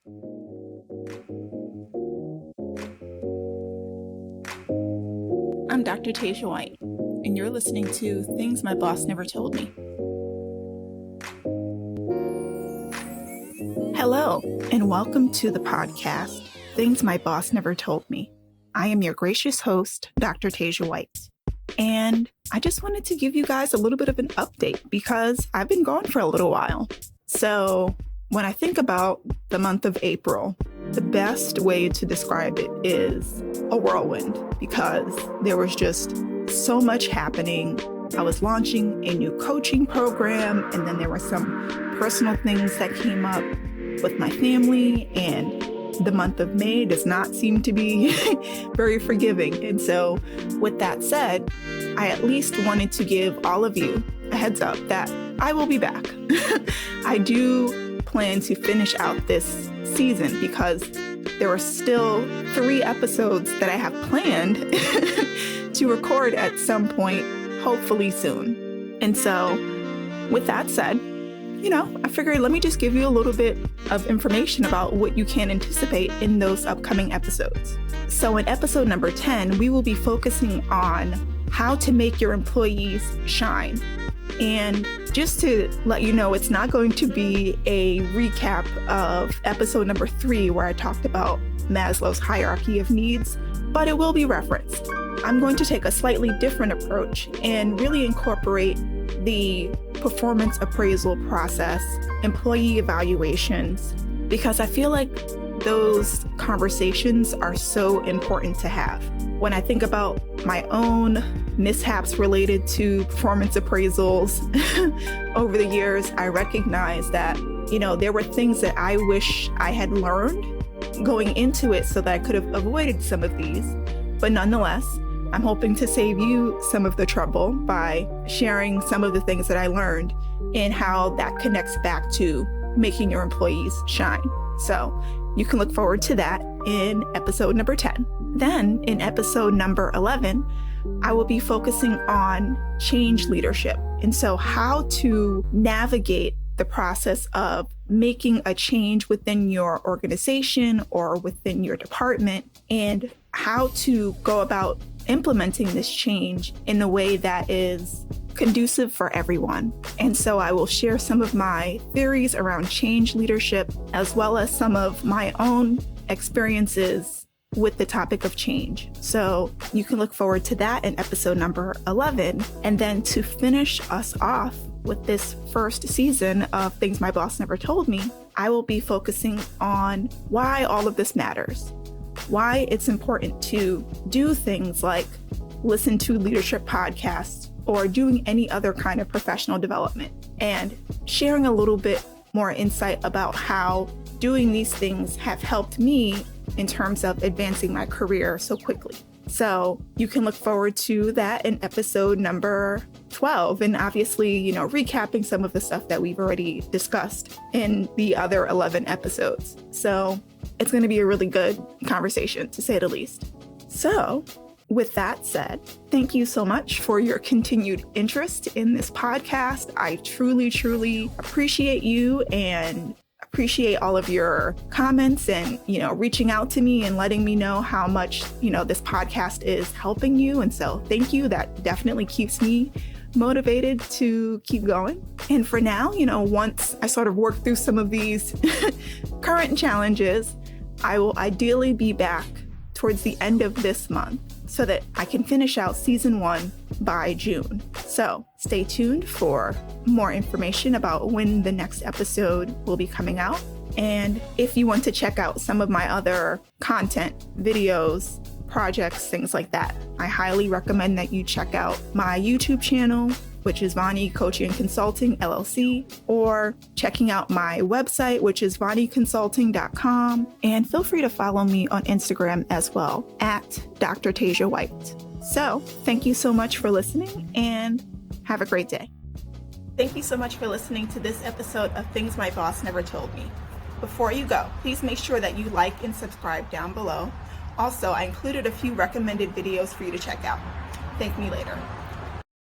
I'm Dr. Tasia White, and you're listening to Things My Boss Never Told Me. Hello, and welcome to the podcast, Things My Boss Never Told Me. I am your gracious host, Dr. Tasia White. And I just wanted to give you guys a little bit of an update because I've been gone for a little while. So when I think about the month of April, the best way to describe it is a whirlwind because there was just so much happening. I was launching a new coaching program, and then there were some personal things that came up with my family, and the month of May does not seem to be very forgiving. And so with that said, I at least wanted to give all of you a heads up that I will be back. I do plan to finish out this season because there are still 3 episodes that I have planned to record at some point, hopefully soon. And so with that said, I figured let me just give you a little bit of information about what you can anticipate in those upcoming episodes. So in episode number 10, we will be focusing on how to make your employees shine. And just to let you know, it's not going to be a recap of episode number 3, where I talked about Maslow's hierarchy of needs, but it will be referenced. I'm going to take a slightly different approach and really incorporate the performance appraisal process, employee evaluations, because I feel like those conversations are so important to have. When I think about my own mishaps related to performance appraisals over the years, I recognize that, there were things that I wish I had learned going into it so that I could have avoided some of these. But nonetheless, I'm hoping to save you some of the trouble by sharing some of the things that I learned and how that connects back to making your employees shine. So you can look forward to that in episode number 10. Then in episode number 11, I will be focusing on change leadership. And so how to navigate the process of making a change within your organization or within your department, and how to go about implementing this change in a way that is conducive for everyone. And so I will share some of my theories around change leadership, as well as some of my own experiences with the topic of change. So you can look forward to that in episode number 11. And then to finish us off with this first season of Things My Boss Never Told Me, I will be focusing on why all of this matters. Why it's important to do things like listen to leadership podcasts or doing any other kind of professional development, and sharing a little bit more insight about how doing these things have helped me in terms of advancing my career so quickly. So you can look forward to that in episode number 12, and obviously, recapping some of the stuff that we've already discussed in the other 11 episodes. So it's going to be a really good conversation, to say the least. So with that said, thank you so much for your continued interest in this podcast. I truly, truly appreciate you and appreciate all of your comments and, reaching out to me and letting me know how much, this podcast is helping you. And so thank you. That definitely keeps me motivated to keep going. And for now, once I sort of work through some of these current challenges, I will ideally be back towards the end of this month so that I can finish out season 1 by June. So stay tuned for more information about when the next episode will be coming out. And if you want to check out some of my other content, videos, projects, things like that, I highly recommend that you check out my YouTube channel, which is Vonni Coaching and Consulting LLC, or checking out my website, which is vonniconsulting.com. And feel free to follow me on Instagram as well, at Dr. Tasia White. So thank you so much for listening and have a great day. Thank you so much for listening to this episode of Things My Boss Never Told Me. Before you go, please make sure that you like and subscribe down below. Also, I included a few recommended videos for you to check out. Thank me later.